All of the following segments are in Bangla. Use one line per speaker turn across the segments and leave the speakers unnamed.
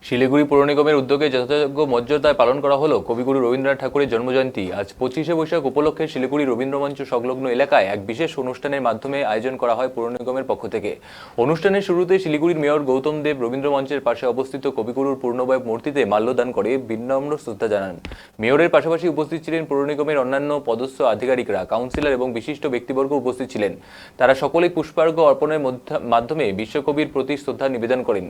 শিলিগুড়ি পৌর নিগমের উদ্যোগে যথাযোগ্য মর্যাদায় পালন করা হলো কবিগুরু রবীন্দ্রনাথ ঠাকুরের জন্মজয়ন্তী। আজ 25শে বৈশাখ উপলক্ষে শিলিগুড়ি রবীন্দ্রমঞ্চ সংলগ্ন এলাকায় এক বিশেষ অনুষ্ঠানের মাধ্যমে আয়োজন করা হয় পৌর নিগমের পক্ষ থেকে। অনুষ্ঠানের শুরুতে শিলিগুড়ির মেয়র গৌতম দেব রবীন্দ্রমঞ্চের পাশে অবস্থিত কবিগুরুর পূর্ণবয়ব মূর্তিতে মাল্যদান করে বিনম্র শ্রদ্ধা জানান। মেয়রের পাশাপাশি উপস্থিত ছিলেন পৌর নিগমের অন্যান্য পদস্থ আধিকারিকরা, কাউন্সিলর এবং বিশিষ্ট ব্যক্তিবর্গ উপস্থিত ছিলেন। তারা সকলেই পুষ্পার্ঘ্য অর্পণের মাধ্যমে বিশ্বকবির প্রতি শ্রদ্ধা নিবেদন করেন।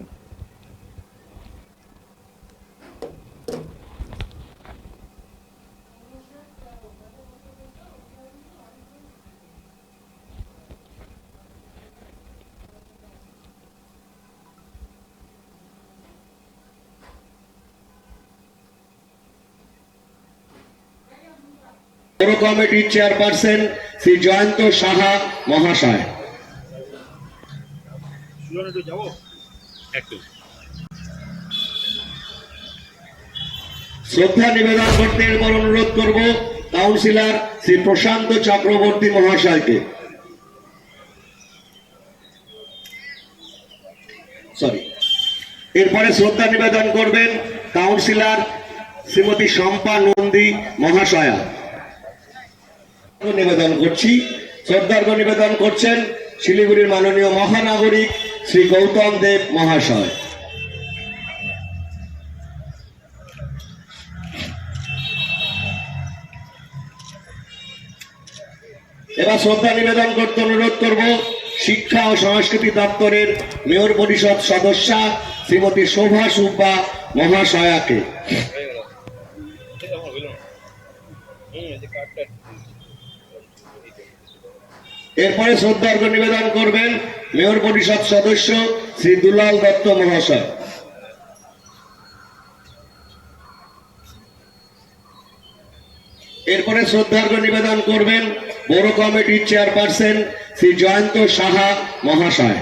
পৌর কমিটির চেয়ারপারসন শ্রী জয়ন্ত সাহা মহাশয়। শ্রদ্ধা নিবেদন করতে এরপর অনুরোধ করব কাউন্সিলর শ্রী প্রশান্ত চক্রবর্তী মহাশয়কে। এরপরে শ্রদ্ধা নিবেদন করবেন কাউন্সিলর শ্রীমতী শম্পা নন্দী মহাশয়া। নিবেদন করছি, শ্রদ্ধার্ঘ্য নিবেদন করছেন শিলিগুড়ির মাননীয় মহানাগরিক শ্রী গৌতম দেব মহাশয়। এবার শ্রদ্ধা নিবেদন করতে অনুরোধ করব শিক্ষা ও সংস্কৃতি দপ্তরের মেয়র পরিষদ সদস্যা শ্রীমতী শোভা সুব্বা মহাশয়াকে। এরপরে শ্রদ্ধার্ঘ্য নিবেদন করবেন মেয়র পরিষদ সদস্য শ্রী দুলাল দত্ত মহাশয়। এরপরে শ্রদ্ধার্ঘ্য নিবেদন করবেন পৌর কমিটির চেয়ারপারসন শ্রী জয়ন্ত সাহা মহাশয়।